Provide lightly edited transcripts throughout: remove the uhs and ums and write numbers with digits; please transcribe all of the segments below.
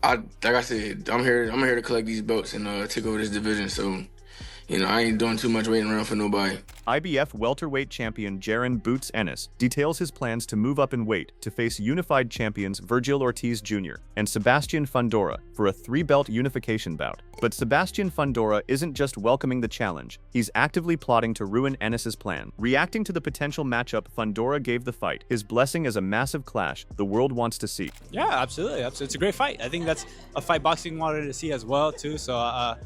Like I said, I'm here to collect these belts and take over this division. So, I ain't doing too much waiting around for nobody. IBF welterweight champion Jaron "Boots" Ennis details his plans to move up in weight to face unified champions Vergil Ortiz Jr. and Sebastian Fundora for a 3-belt unification bout. But Sebastian Fundora isn't just welcoming the challenge, he's actively plotting to ruin Enis's plan. Reacting to the potential matchup, Fundora gave the fight his blessing as a massive clash the world wants to see. Yeah, absolutely. It's a great fight. I think that's a fight boxing wanted to see as well, too. So,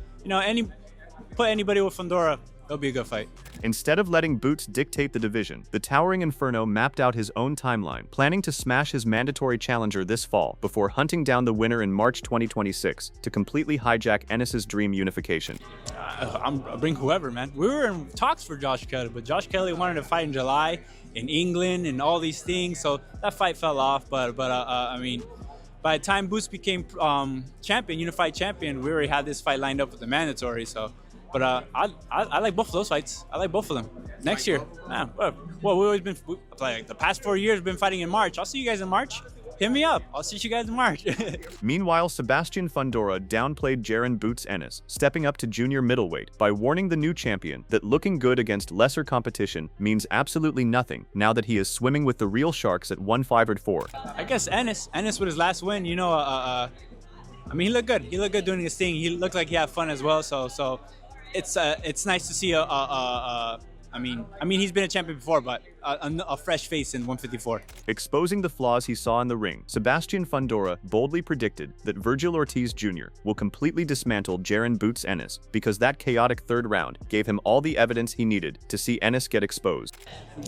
put anybody with Fondora, it'll be a good fight. Instead of letting Boots dictate the division, the towering Inferno mapped out his own timeline, planning to smash his mandatory challenger this fall before hunting down the winner in March 2026 to completely hijack Enis's dream unification. I'll bring whoever, man. We were in talks for Josh Kelly, but Josh Kelly wanted to fight in July in England and all these things, so that fight fell off. But I mean, by the time Boots became champion, unified champion, we already had this fight lined up with the mandatory. So, but I like both of those fights. I like both of them. Next year, man. Well, we've always been like the past 4 years. We've been fighting in March. I'll see you guys in March. Hit me up. I'll see you guys in March. Meanwhile, Sebastian Fundora downplayed Jaron "Boots" Ennis, stepping up to junior middleweight by warning the new champion that looking good against lesser competition means absolutely nothing now that he is swimming with the real sharks at 154. I guess Ennis with his last win, I mean, he looked good. He looked good doing his thing. He looked like he had fun as well. So it's nice to see I mean, he's been a champion before, but a fresh face in 154. Exposing the flaws he saw in the ring, Sebastian Fundora boldly predicted that Vergil Ortiz Jr. will completely dismantle Jaron "Boots" Ennis because that chaotic third round gave him all the evidence he needed to see Enis get exposed.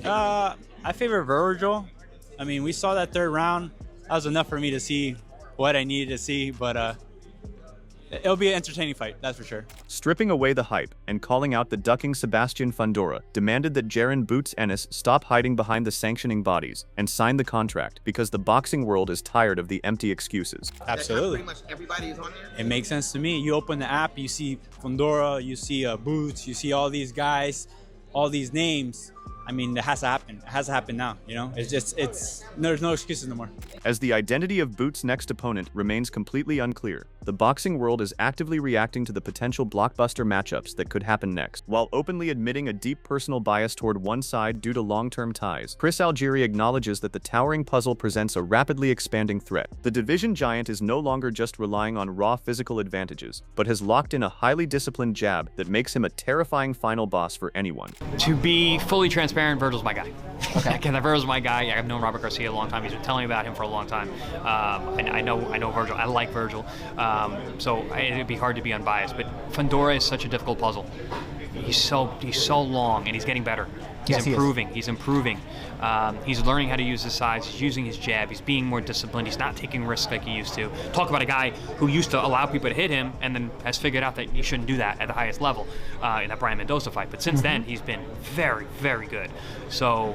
I favor Vergil. I mean, we saw that third round. That was enough for me to see what I needed to see, but it'll be an entertaining fight, that's for sure. Stripping away the hype and calling out the ducking Sebastian Fundora demanded that Jaron "Boots" Ennis stop hiding behind the sanctioning bodies and sign the contract because the boxing world is tired of the empty excuses. Absolutely. Pretty much everybody is on there? It makes sense to me. You open the app, you see Fondora, you see Boots, you see all these guys, all these names. I mean, it has to happen. It has to happen now, there's no excuses no more. As the identity of Boots' next opponent remains completely unclear, the boxing world is actively reacting to the potential blockbuster matchups that could happen next. While openly admitting a deep personal bias toward one side due to long-term ties, Chris Algieri acknowledges that the towering puzzle presents a rapidly expanding threat. The division giant is no longer just relying on raw physical advantages, but has locked in a highly disciplined jab that makes him a terrifying final boss for anyone. To be fully transparent, Vergil's my guy. Okay. Vergil's my guy. I've known Robert Garcia a long time. He's been telling me about him for a long time. I know Vergil. I like Vergil. So it'd be hard to be unbiased. But Fundora is such a difficult puzzle. He's so long, and he's getting better. He's improving. He's improving. He's learning how to use his size. He's using his jab. He's being more disciplined. He's not taking risks like he used to. Talk about a guy who used to allow people to hit him and then has figured out that you shouldn't do that at the highest level in that Brian Mendoza fight. But since then, he's been very, very good. So,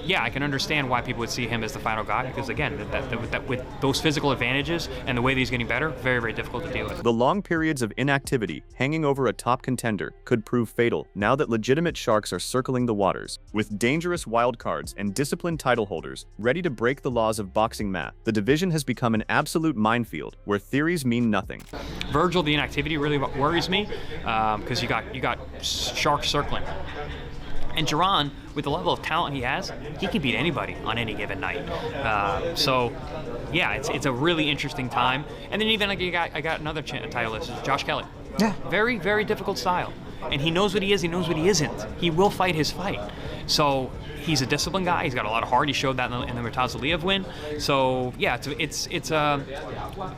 yeah, I can understand why people would see him as the final guy because, again, with those physical advantages and the way that he's getting better, very, very difficult to deal with. The long periods of inactivity hanging over a top contender could prove fatal now that legitimate sharks are circling the waters. With dangerous wildcards and disciplined title holders ready to break the laws of boxing math, the division has become an absolute minefield where theories mean nothing. Vergil, the inactivity really worries me because you got sharks circling. And Jaron, with the level of talent he has, he can beat anybody on any given night. So, yeah, it's a really interesting time. And then even I got another titleist, Josh Kelly. Yeah. Very, very difficult style. And he knows what he is, he knows what he isn't. He will fight his fight. So he's a disciplined guy. He's got a lot of heart. He showed that in the Murtaza Aliyev win. So yeah, it's a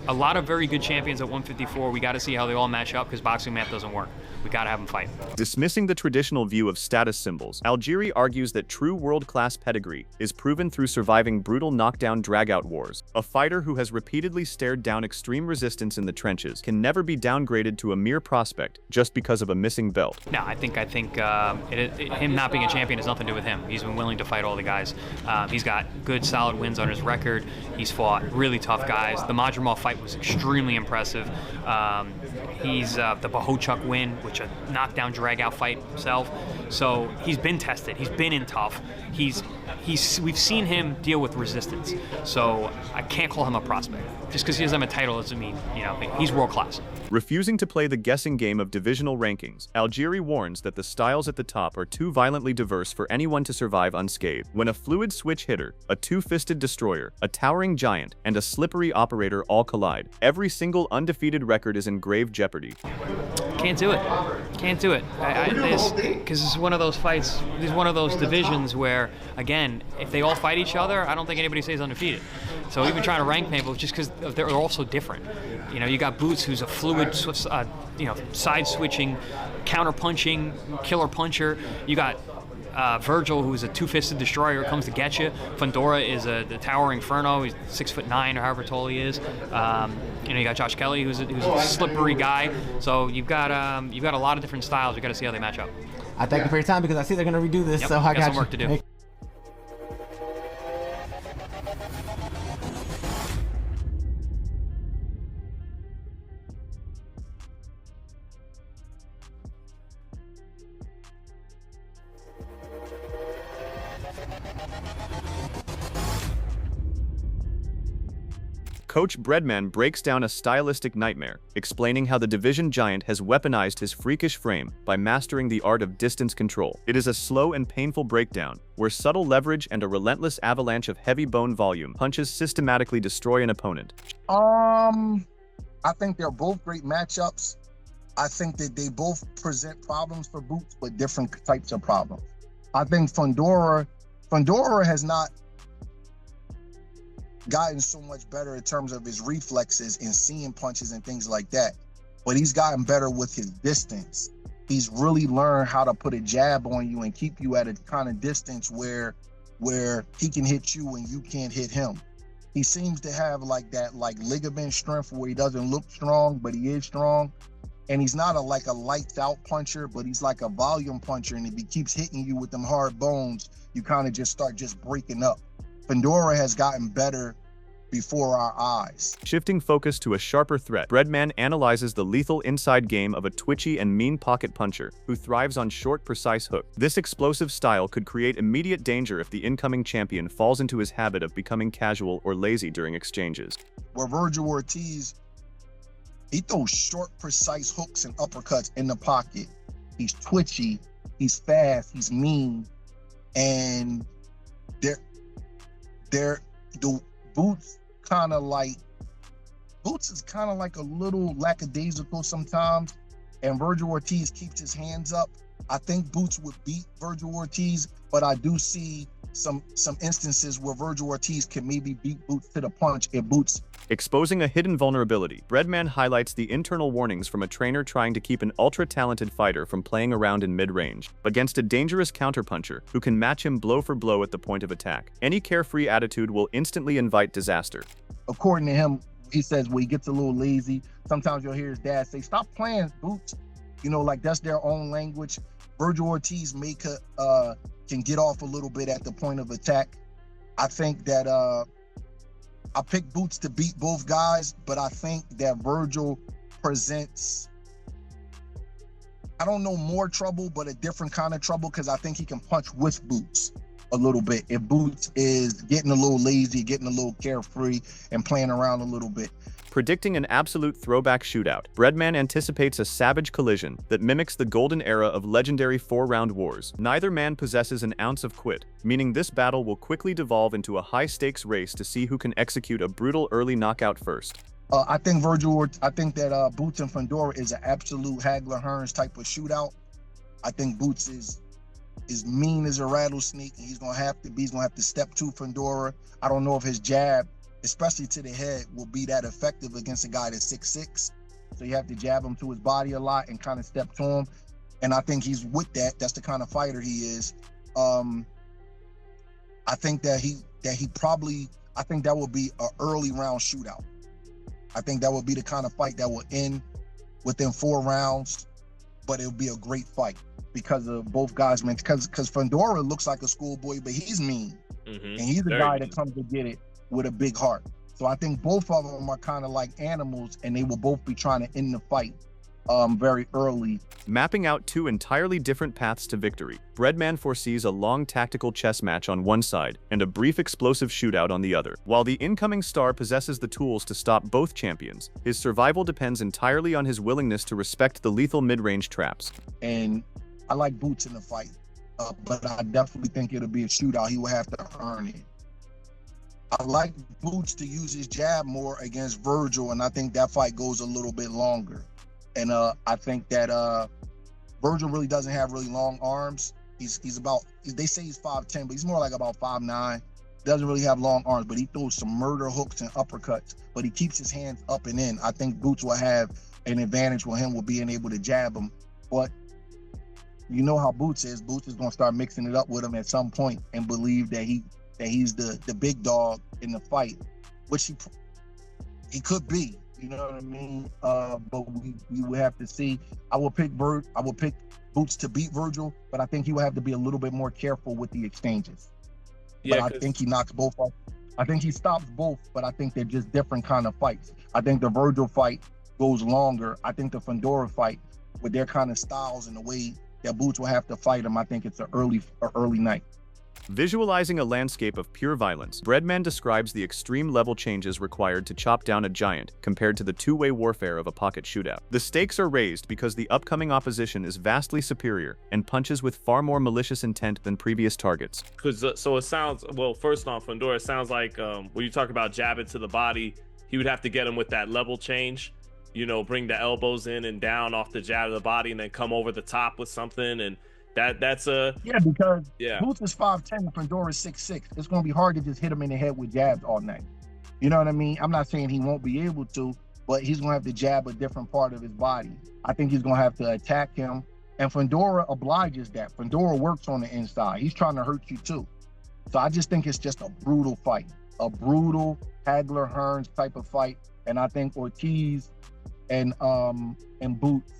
lot of very good champions at 154. We got to see how they all match up because boxing math doesn't work. We got to have them fight. Dismissing the traditional view of status symbols, Algieri argues that true world-class pedigree is proven through surviving brutal knockdown dragout wars. A fighter who has repeatedly stared down extreme resistance in the trenches can never be downgraded to a mere prospect just because of a missing belt. No, I think him not being a champion has nothing to do with him. He's been willing to fight all the guys. He's got good, solid wins on his record. He's fought really tough guys. The Madrimov fight was extremely impressive. He's the Bohochuk win, which a knockdown, drag-out fight himself. So he's been tested. He's been in tough. We've seen him deal with resistance. So I can't call him a prospect. just because he doesn't have a title doesn't mean, he's world class. Refusing to play the guessing game of divisional rankings, Algieri warns that the styles at the top are too violently diverse for anyone to survive unscathed. When a fluid switch hitter, a two-fisted destroyer, a towering giant, and a slippery operator all collide, every single undefeated record is in grave jeopardy. Can't do it. Can't do it. Because it's one of those fights, it's one of those divisions where, again, if they all fight each other, I don't think anybody stays undefeated. So even trying to rank people, just because they're all so different. You got Boots, who's a fluid, side-switching, counter-punching, killer puncher. You got Vergil, who's a two-fisted destroyer, comes to get you. Fondora is the towering inferno. He's 6'9" or however tall he is. You got Josh Kelly, who's a slippery guy. So you've got a lot of different styles. You got to see how they match up. I thank you for your time because I see they're going to redo this. Yep, so I got some work to do. Coach Breadman breaks down a stylistic nightmare, explaining how the division giant has weaponized his freakish frame by mastering the art of distance control. It is a slow and painful breakdown, where subtle leverage and a relentless avalanche of heavy bone volume punches systematically destroy an opponent. I think they're both great matchups. I think that they both present problems for Boots, but different types of problems. I think Fundora has not gotten so much better in terms of his reflexes and seeing punches and things like that, but he's gotten better with his distance. He's really learned how to put a jab on you and keep you at a kind of distance where he can hit you and you can't hit him. He seems to have that ligament strength where he doesn't look strong, but he is strong. And he's not a lights out puncher, but he's like a volume puncher. And if he keeps hitting you with them hard bones, you kind of just start breaking up. Fondora has gotten better before our eyes. Shifting focus to a sharper threat, Breadman analyzes the lethal inside game of a twitchy and mean pocket puncher who thrives on short, precise hooks. This explosive style could create immediate danger if the incoming champion falls into his habit of becoming casual or lazy during exchanges. Where Vergil Ortiz, he throws short, precise hooks and uppercuts in the pocket. He's twitchy, he's fast, he's mean, and the Boots is kind of like a little lackadaisical sometimes, and Vergil Ortiz keeps his hands up. I think Boots would beat Vergil Ortiz, but I do see some instances where Vergil Ortiz can maybe beat Boots to the punch if Boots. Exposing a hidden vulnerability, Breadman highlights the internal warnings from a trainer trying to keep an ultra-talented fighter from playing around in mid-range against a dangerous counterpuncher who can match him blow for blow at the point of attack. Any carefree attitude will instantly invite disaster. According to him, he says when he gets a little lazy, sometimes you'll hear his dad say, "Stop playing, Boots." That's their own language. Vergil Ortiz can get off a little bit at the point of attack. I think that I picked Boots to beat both guys, but I think that Vergil presents, I don't know more trouble, but a different kind of trouble, because I think he can punch with Boots a little bit if Boots is getting a little lazy, getting a little carefree, and playing around a little bit. Predicting an absolute throwback shootout, Breadman anticipates a savage collision that mimics the golden era of legendary 4-round wars. Neither man possesses an ounce of quit, meaning this battle will quickly devolve into a high-stakes race to see who can execute a brutal early knockout first. I think that Boots and Fundora is an absolute Hagler-Hearns type of shootout. I think Boots is mean as a rattlesnake, and he's gonna have to step to Fundora. I don't know if his jab, especially to the head, will be that effective against a guy that's 6'6". So you have to jab him to his body a lot and kind of step to him. And I think he's with that. That's the kind of fighter he is. I think that that will be an early round shootout. I think that would be the kind of fight that will end within 4 rounds, but it'll be a great fight because of both guys, man. Because Fundora looks like a schoolboy, but he's mean. And he's a guy that comes to get it with a big heart. So I think both of them are kind of like animals, and they will both be trying to end the fight. very early. Mapping out two entirely different paths to victory, Breadman foresees a long tactical chess match on one side and a brief explosive shootout on the other. While the incoming star possesses the tools to stop both champions, his survival depends entirely on his willingness to respect the lethal mid-range traps. And I like Boots in the fight, but I definitely think it'll be a shootout. He will have to earn it. I like Boots to use his jab more against Vergil, and I think that fight goes a little bit longer. And I think that Vergil really doesn't have really long arms. He's about, they say he's 5'10", but he's more like about 5'9". Doesn't really have long arms, but he throws some murder hooks and uppercuts, but he keeps his hands up and in. I think Boots will have an advantage with him with being able to jab him. But you know how Boots is. Boots is going to start mixing it up with him at some point and believe that he's the big dog in the fight, which he could be. You know what I mean? But we will have to see. I will pick Boots to beat Vergil, but I think he will have to be a little bit more careful with the exchanges. Yeah, but I think he knocks both off. I think he stops both, but I think they're just different kind of fights. I think the Vergil fight goes longer. I think the Fondora fight, with their kind of styles and the way that Boots will have to fight him, I think it's an early night. Visualizing a landscape of pure violence, Breadman describes the extreme level changes required to chop down a giant compared to the two-way warfare of a pocket shootout. The stakes are raised because the upcoming opposition is vastly superior and punches with far more malicious intent than previous targets. So it sounds, well, first off, Fondora, it sounds like when you talk about jabbing to the body, he would have to get him with that level change, you know, bring the elbows in and down off the jab of the body and then come over the top with something. And that's a because Boots is 5'10" and Fondora is 6'6". It's going to be hard to just hit him in the head with jabs all night. You know what I mean? I'm not saying he won't be able to, but he's going to have to jab a different part of his body. I think he's going to have to attack him, and Fondora obliges that. Fondora works on the inside. He's trying to hurt you too. So I just think it's just a brutal fight, a brutal Hagler-Hearns type of fight, and I think Ortiz and Boots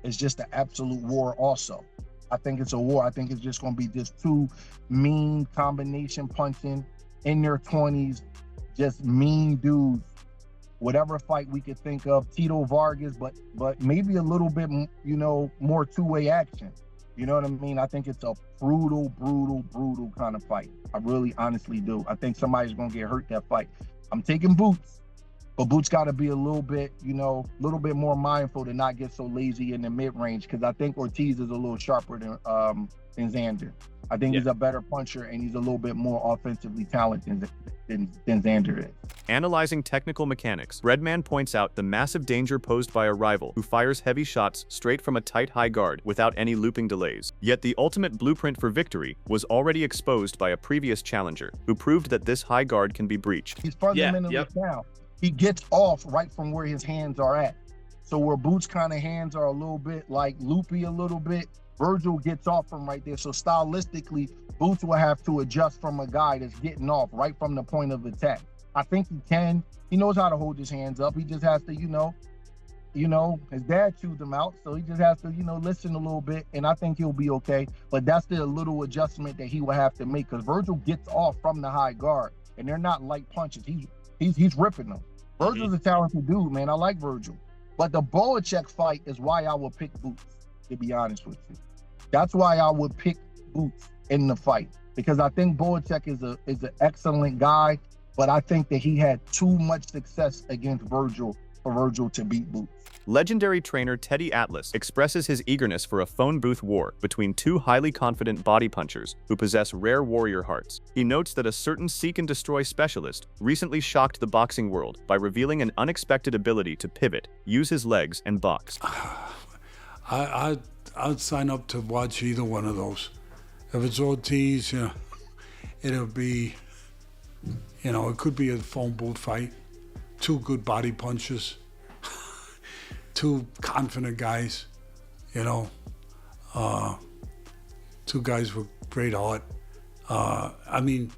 is just an absolute war also. I think it's a war. I think it's just going to be just two mean combination punching in their 20s, just mean dudes. Whatever fight we could think of, Tito Vargas, but maybe a little bit, you know, more two-way action. You know what I mean? I think it's a brutal kind of fight. I really honestly do. I think somebody's going to get hurt that fight. I'm taking Boots. But Boots got to be a little bit, you know, a little bit more mindful to not get so lazy in the mid-range, because I think Ortiz is a little sharper than Xander. I think he's a better puncher, and he's a little bit more offensively talented than Xander is. Analyzing technical mechanics, Breadman points out the massive danger posed by a rival who fires heavy shots straight from a tight high guard without any looping delays. Yet the ultimate blueprint for victory was already exposed by a previous challenger who proved that this high guard can be breached. He's fundamentally sound. He gets off right from where his hands are at. So where Boots' kind of hands are a little bit like loopy a little bit, Vergil gets off from right there. So stylistically, Boots will have to adjust from a guy that's getting off right from the point of attack. I think he can. He knows how to hold his hands up. He just has to, you know, his dad chewed him out. So he just has to, you know, listen a little bit, and I think he'll be okay. But that's the little adjustment that he will have to make, because Vergil gets off from the high guard, and they're not light punches. He's ripping them. Vergil's a talented dude, man. I like Vergil. But the Boacek fight is why I would pick Boots, to be honest with you. That's why I would pick Boots in the fight, because I think Boacek is an excellent guy, but I think that he had too much success against Vergil for Vergil to beat Boots. Legendary trainer Teddy Atlas expresses his eagerness for a phone booth war between two highly confident body punchers who possess rare warrior hearts. He notes that a certain seek and destroy specialist recently shocked the boxing world by revealing an unexpected ability to pivot, use his legs, and box. I'd sign up to watch either one of those. If it's Ortiz, you know, it'll be, you know, it could be a phone booth fight. Two good body punches. Two confident guys, you know, two guys with great heart. I mean,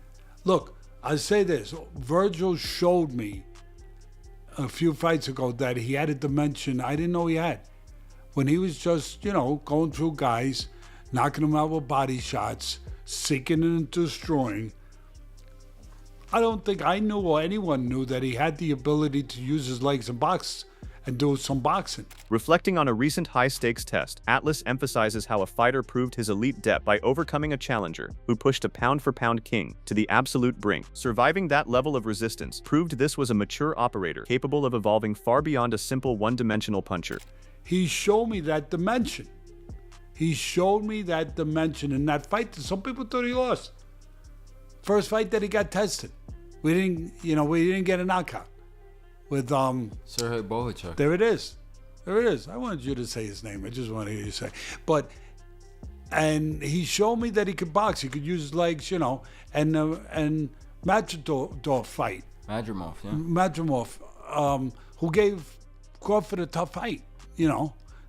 look, I say this, Vergil showed me a few fights ago that he had a dimension I didn't know he had. When he was just, you know, going through guys, knocking them out with body shots, seeking and destroying. I don't think I knew or anyone knew that he had the ability to use his legs and box and do some boxing. Reflecting on a recent high-stakes test, Atlas emphasizes how a fighter proved his elite depth by overcoming a challenger who pushed a pound-for-pound king to the absolute brink. Surviving that level of resistance proved this was a mature operator capable of evolving far beyond a simple one-dimensional puncher. He showed me that dimension. He showed me that dimension in that fight that some people thought he lost. First fight that he got tested. We didn't get a knockout with Sergey Bohachuk. There it is. There it is. I wanted you to say his name. I just wanted you to say. And he showed me that he could box. He could use his legs, and Madrimov fight. Madrimov, yeah. Madrimov, who gave Crawford a tough fight.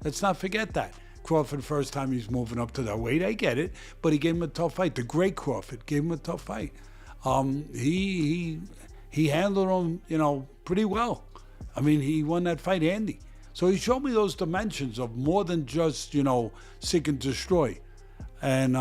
Let's not forget that. Crawford, first time he's moving up to that weight, I get it, but he gave him a tough fight. The great Crawford gave him a tough fight. He handled him, pretty well. I mean, he won that fight handy. So he showed me those dimensions of more than just, seek and destroy. And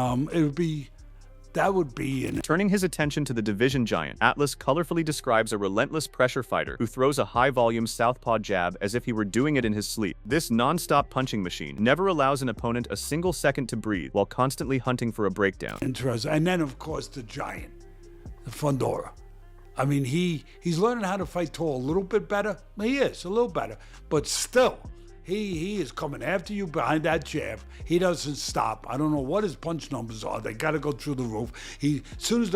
that would be Turning his attention to the division giant, Atlas colorfully describes a relentless pressure fighter who throws a high-volume southpaw jab as if he were doing it in his sleep. This non-stop punching machine never allows an opponent a single second to breathe while constantly hunting for a breakdown. Interesting. And then, of course, the giant, the Fondora. I mean, he's learning how to fight tall a little bit better. He is, a little better. But still, he is coming after you behind that jab. He doesn't stop. I don't know what his punch numbers are. They got to go through the roof. As soon as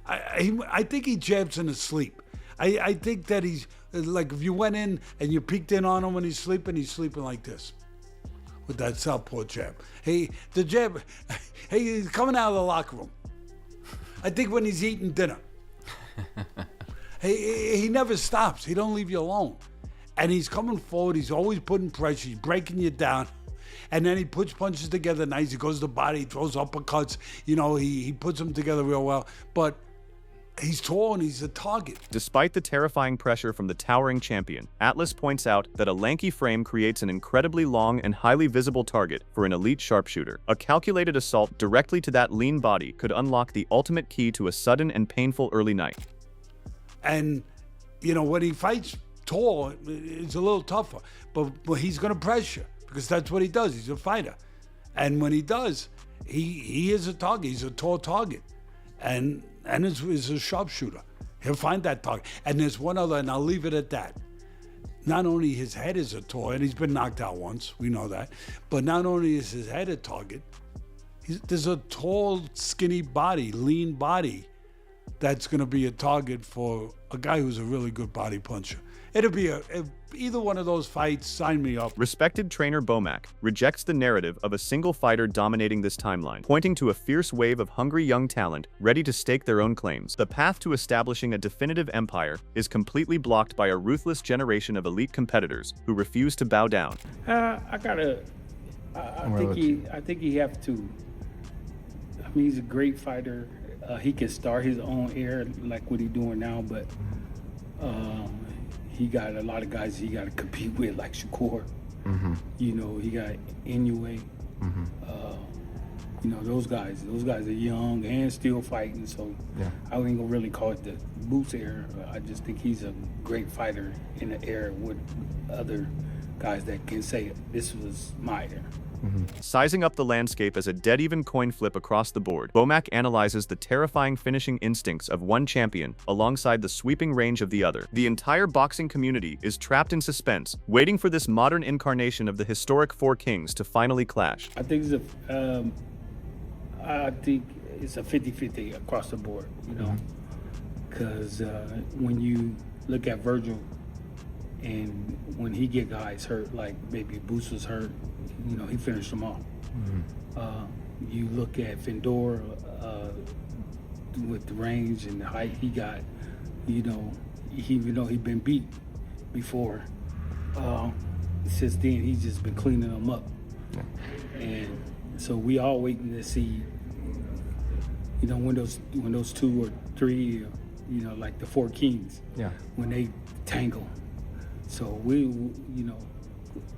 I think he jabs in his sleep. I think that he's, like if you went in and you peeked in on him when he's sleeping like this. With that southpaw jab. The jab, he's coming out of the locker room. I think when he's eating dinner. He never stops. He don't leave you alone. And he's coming forward. He's always putting pressure. He's breaking you down. And then he puts punches together nice. He goes to the body. He throws uppercuts. He puts them together real well. But he's tall and he's a target. Despite the terrifying pressure from the towering champion, Atlas points out that a lanky frame creates an incredibly long and highly visible target for an elite sharpshooter. A calculated assault directly to that lean body could unlock the ultimate key to a sudden and painful early night. And, when he fights tall, it's a little tougher. But he's going to pressure because that's what he does. He's a fighter. And when he does, he is a target. He's a tall target. And is a sharpshooter. He'll find that target. And there's one other, and I'll leave it at that. Not only his head is a toy, and he's been knocked out once, we know that, but not only is his head a target, there's a tall, skinny body, lean body that's going to be a target for a guy who's a really good body puncher. It'll be either one of those fights, sign me up. Respected trainer Bomac rejects the narrative of a single fighter dominating this timeline, pointing to a fierce wave of hungry young talent ready to stake their own claims. The path to establishing a definitive empire is completely blocked by a ruthless generation of elite competitors who refuse to bow down. I think he have to. I mean, he's a great fighter. He can start his own era like what he's doing now, but he got a lot of guys he got to compete with, like Shakur. Mm-hmm. He got Inoue. Mm-hmm. Those guys are young and still fighting. So yeah. I ain't gonna really call it the Boots era. I just think he's a great fighter in the era with other guys that can say this was my era. Mm-hmm. Sizing up the landscape as a dead-even coin flip across the board, Bomac analyzes the terrifying finishing instincts of one champion alongside the sweeping range of the other. The entire boxing community is trapped in suspense, waiting for this modern incarnation of the historic Four Kings to finally clash. I think it's a 50-50 across the board, because when you look at Vergil and when he get guys hurt, like maybe Boots was hurt, he finished them off. Mm-hmm. You look at Fundora with the range and the height he got, even though he'd been beat before, since then he's just been cleaning them up. Yeah. And so we all waiting to see, when those two or three, like the Four Kings, yeah, when they tangle. So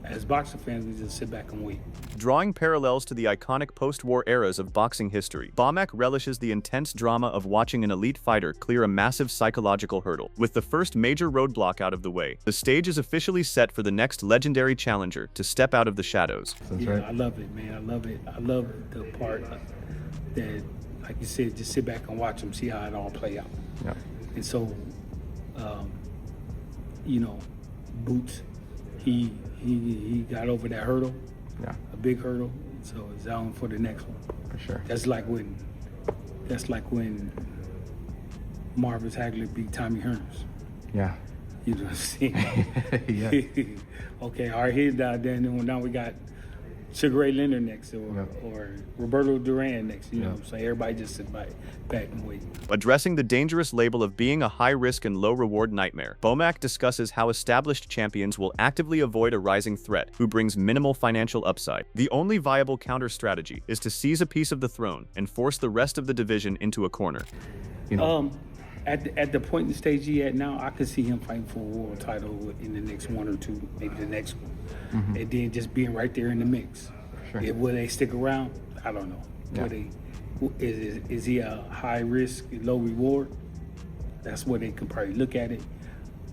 as boxing fans, we just sit back and wait. Drawing parallels to the iconic post-war eras of boxing history, Bomac relishes the intense drama of watching an elite fighter clear a massive psychological hurdle. With the first major roadblock out of the way, the stage is officially set for the next legendary challenger to step out of the shadows. Yeah, I love it, man. I love it. I love the part that, like you said, just sit back and watch them, see how it all play out. Yeah. And so, you know, Boots, he got over that hurdle, a big hurdle. So he's on for the next one. For sure. That's like when Marvis Hagler beat Tommy Hearns. Yeah. You know what I'm saying? Yeah. Okay, all right, he's down there, and then now we got Sugar Ray Leonard next, or Roberto Duran next, you know what I'm saying? Everybody just sit back and wait. Addressing the dangerous label of being a high-risk and low-reward nightmare, Bomac discusses how established champions will actively avoid a rising threat who brings minimal financial upside. The only viable counter-strategy is to seize a piece of the throne and force the rest of the division into a corner. You know, At the point in the stage he at now, I could see him fighting for a world title in the next one or two, maybe the next one. And then just being right there in the mix. Sure. Will they stick around? I don't know. Yeah. Is he a high risk, low reward? That's where they can probably look at it.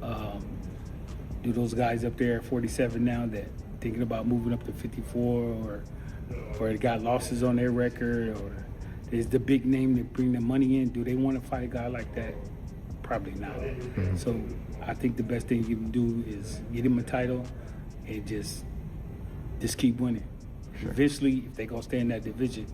Do those guys up there at 47 now that thinking about moving up to 54 or they got losses on their record, or is the big name to bring the money in? Do they want to fight a guy like that? Probably not. So I think the best thing you can do is get him a title and just keep winning. Sure. Eventually, if they gonna stay in that division,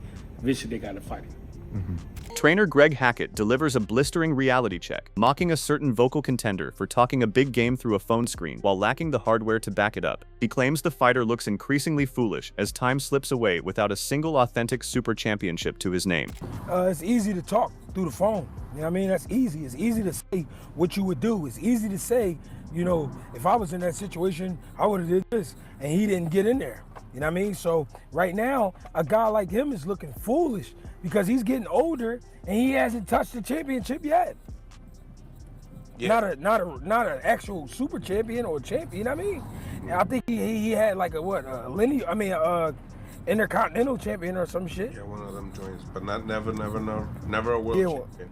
they gotta fight him. Trainer Greg Hackett delivers a blistering reality check, mocking a certain vocal contender for talking a big game through a phone screen while lacking the hardware to back it up. He claims the fighter looks increasingly foolish as time slips away without a single authentic super championship to his name. It's easy to talk through the phone. You know what I mean? That's easy. It's easy to say what you would do. It's easy to say, you know, if I was in that situation, I would have did this, and he didn't get in there. You know what I mean? So right now, a guy like him is looking foolish because he's getting older and he hasn't touched the championship yet. Yeah. Not an actual super champion or champion. You know what I mean? I think he had like a intercontinental champion or some shit. Yeah, one of them joints, but never a world champion.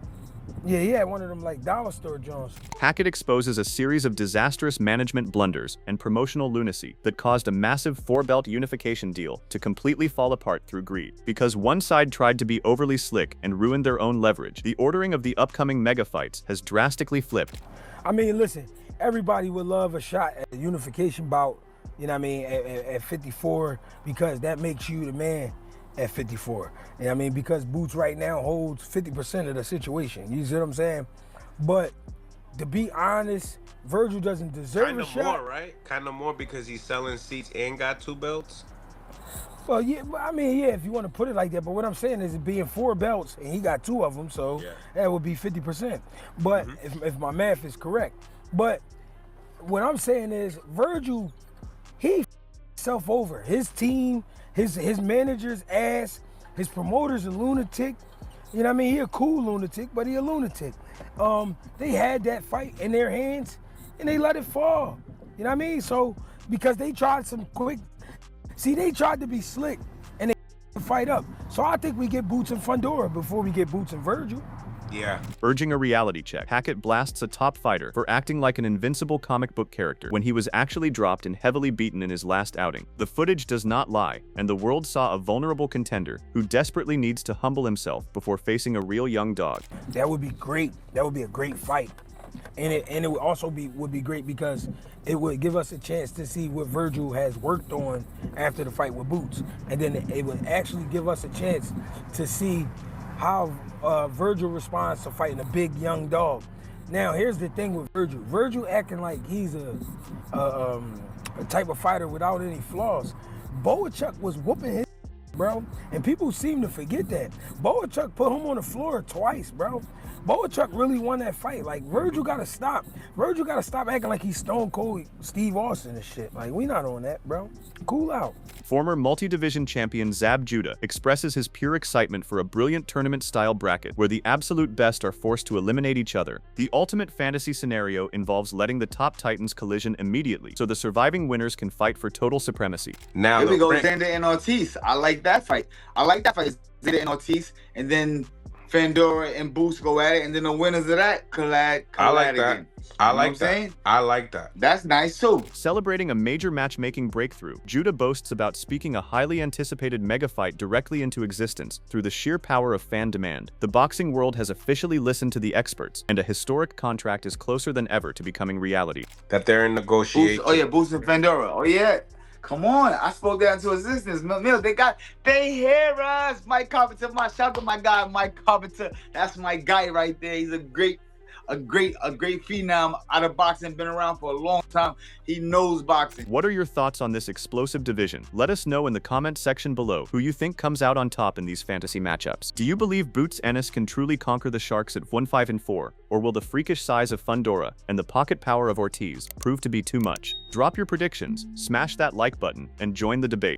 Yeah, he had one of them like dollar store joints. Hackett exposes a series of disastrous management blunders and promotional lunacy that caused a massive 4-belt unification deal to completely fall apart through greed. Because one side tried to be overly slick and ruined their own leverage, the ordering of the upcoming mega fights has drastically flipped. I mean, listen, everybody would love a shot at a unification bout, you know what I mean, at 54, because that makes you the man at 54. And I mean, because Boots right now holds 50% of the situation. You see what I'm saying? But to be honest, Vergil doesn't deserve a shot. Kind of more, right? Kind of more because he's selling seats and got 2 belts. Well, yeah, I mean, yeah, if you want to put it like that. But what I'm saying is it being 4 belts and he got 2 of them, so that would be 50%. But if my math is correct. But what I'm saying is Vergil, he himself over. His team, his manager's ass, his promoter's a lunatic. You know what I mean? He a cool lunatic, but he a lunatic. They had that fight in their hands and they let it fall. You know what I mean? So, because they tried some quick, they tried to be slick and they fight up. So I think we get Boots and Fundora before we get Boots and Vergil. Yeah. Urging a reality check, Hackett blasts a top fighter for acting like an invincible comic book character when he was actually dropped and heavily beaten in his last outing. The footage does not lie, and the world saw a vulnerable contender who desperately needs to humble himself before facing a real young dog. That would be great. That would be a great fight. And it would also would be great because it would give us a chance to see what Vergil has worked on after the fight with Boots. And then it would actually give us a chance to see how Vergil responds to fighting a big young dog. Now, here's the thing with Vergil. Vergil acting like he's a type of fighter without any flaws. Boachuk was whooping his bro. And people seem to forget that. Boachuk put him on the floor twice, bro. Boachuk really won that fight. Like, Vergil gotta stop. Vergil gotta stop acting like he's Stone Cold Steve Austin and shit. Like, we not on that, bro. Cool out. Former multi-division champion Zab Judah expresses his pure excitement for a brilliant tournament-style bracket where the absolute best are forced to eliminate each other. The ultimate fantasy scenario involves letting the top titans collision immediately, so the surviving winners can fight for total supremacy. Now here we go, Xander and Ortiz. I like that fight. Xander and Ortiz, and then Fundora and Boots go at it, and then the winners of that collide I like that. again. I You know like what I'm that. I like that. That's nice too. Celebrating a major matchmaking breakthrough, Judah boasts about speaking a highly anticipated mega fight directly into existence through the sheer power of fan demand. The boxing world has officially listened to the experts, and a historic contract is closer than ever to becoming reality. That they're in negotiations. Boots, oh yeah, Boots and Fondora. Oh yeah. Come on, I spoke that into existence. Mills, they hear us. Mike Carpenter, shout out my guy, Mike Carpenter. That's my guy right there. He's a great phenom out of boxing, been around for a long time. He knows boxing. What are your thoughts on this explosive division? Let us know in the comment section below who you think comes out on top in these fantasy matchups. Do you believe Boots Ennis can truly conquer the Sharks at 1-5-4, or will the freakish size of Fundora and the pocket power of Ortiz prove to be too much? Drop your predictions, smash that like button, and join the debate.